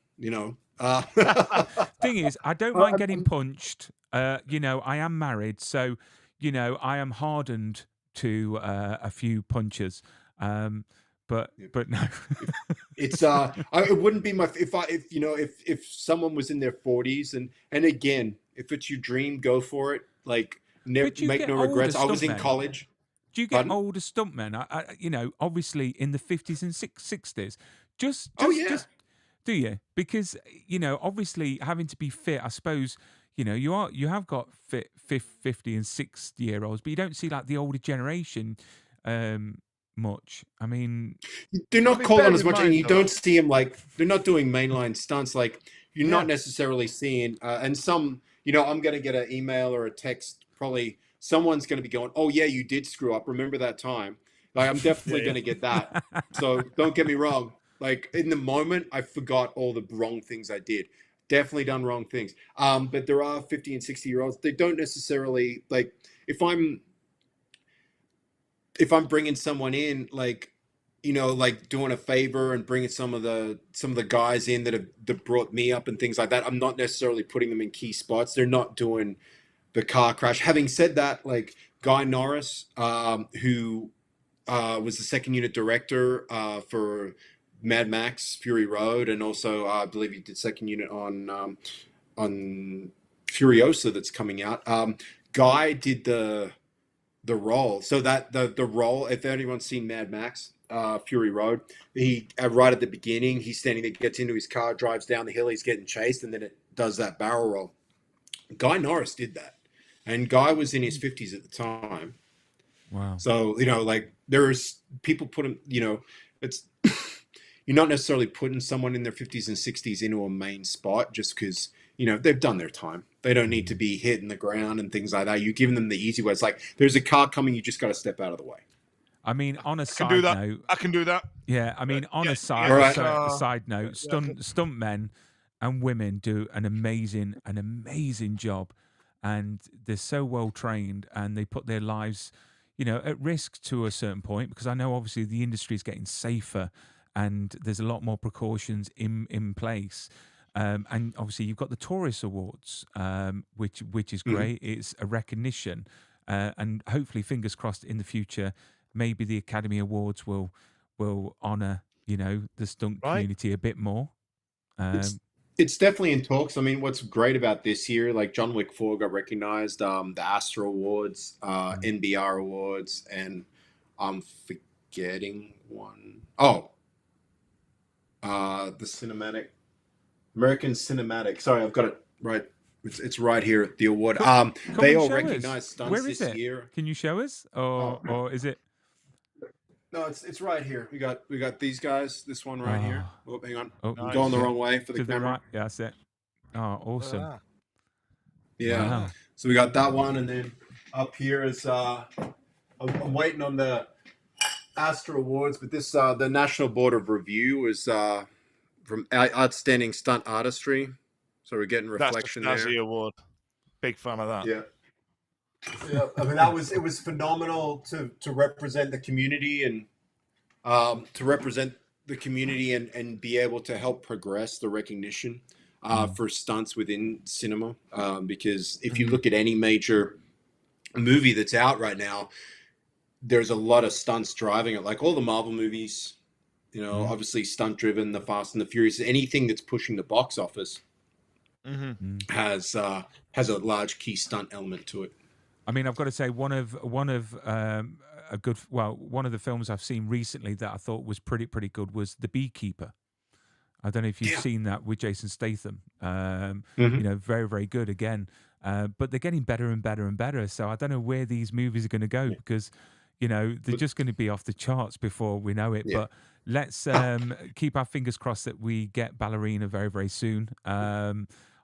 Thing is, I don't mind getting punched. I am married, so I am hardened to a few punches. But no. It's it wouldn't be my if someone was in their 40s, and again, if it's your dream, go for it. Like, never make no regrets. I was in college. Do you get older stuntmen? Obviously in the 50s and 60s. Just do you? Because obviously having to be fit, I suppose. You have got fit 50 and 60-year-olds, but you don't see like the older generation much. I mean, they're not called on as much, and you don't see them like they're not doing mainline stunts. Like, you're not necessarily seeing, and some, I'm gonna get an email or a text. Probably someone's gonna be going, "Oh yeah, you did screw up. Remember that time?" Like, I'm definitely gonna get that. So don't get me wrong. Like, in the moment, I forgot all the wrong things I did. Definitely done wrong things. But there are 50 and 60-year-olds. They don't necessarily, like, if I'm bringing someone in, like, like doing a favor and bringing some of the guys in that brought me up and things like that, I'm not necessarily putting them in key spots. They're not doing the car crash. Having said that, like Guy Norris, who was the second unit director for Mad Max Fury Road, and also I believe he did second unit on Furiosa that's coming out. Guy did the role, so that the role, if anyone's seen Mad Max Fury Road, he right at the beginning, he's standing there, gets into his car, drives down the hill, he's getting chased, and then it does that barrel roll. Guy Norris did that, and Guy was in his 50s at the time. Wow. So like, there's people put him, it's you're not necessarily putting someone in their 50s and 60s into a main spot just because, they've done their time. They don't need to be hitting the ground and things like that. You're giving them the easy way. It's like, there's a car coming, you just got to step out of the way. I mean, on a side note, I can do that. Yeah, I mean, on a side note, stunt men and women do an amazing job, and they're so well trained, and they put their lives, at risk to a certain point, because I know obviously the industry is getting safer, and there's a lot more precautions in place. And obviously you've got the Taurus Awards, which is great. It's a recognition, and hopefully, fingers crossed, in the future, maybe the Academy Awards will honor the stunt community a bit more. It's definitely in talks. I mean, what's great about this year, like John Wick 4 got recognized, the Astra Awards, NBR Awards, and I'm forgetting one. Oh, the American Cinematic. Sorry, I've got it right. It's right here at the award. They all recognize stunts this year. Can you show us, or is it? No, it's right here. We got these guys. This one right here. Oh, hang on. Oh, I'm going the wrong way for the camera. Right. Yeah, that's it. Oh, awesome. Yeah. Wow. So we got that one, and then up here is I'm waiting on the Astra Awards, but this the National Board of Review is from Outstanding Stunt Artistry. So we're getting reflection that's there. the award. Big fan of that. Yeah. Yeah, I mean it was phenomenal to represent the community and to represent the community and be able to help progress the recognition for stunts within cinema. Because if you look at any major movie that's out right now, there's a lot of stunts driving it. Like all the Marvel movies, you know, obviously stunt driven, the Fast and the Furious, anything that's pushing the box office has a large key stunt element to it. I mean, I've got to say one of one of the films I've seen recently that I thought was pretty good was The Beekeeper. I don't know if you've seen that with Jason Statham. You know, very good again. But they're getting better and better and better. So I don't know where these movies are going to go because, you know, they're just going to be off the charts before we know it. Yeah. But let's keep our fingers crossed that we get Ballerina very soon.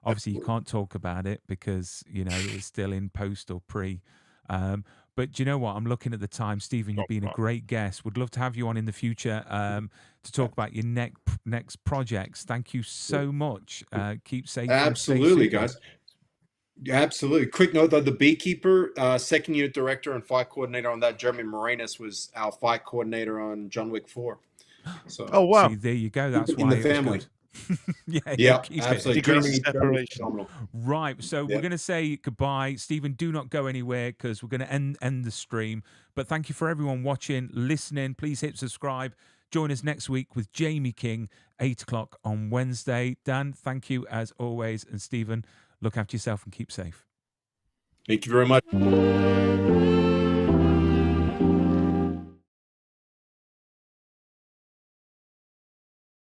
Obviously, you can't talk about it because, you know, it's still in post or pre. But do you know what? I'm looking at the time. Stephen, you've been a great guest. Would love to have you on in the future to talk about your next projects. Thank you so much. Keep safe. Absolutely, guys. Absolutely. Quick note though, The Beekeeper, second unit director and fight coordinator on that, Jeremy Moranis, was our fight coordinator on John Wick 4. So, Oh wow! See, there you go. That's in why the family. Yeah, absolutely. Degrees of separation. Right, so we're going to say goodbye. Stephen, do not go anywhere because we're going to end the stream. But thank you for everyone watching, listening. Please hit subscribe. Join us next week with Jamie King, 8 o'clock on Wednesday. Dan, thank you as always. And Stephen, look after yourself and keep safe. Thank you very much.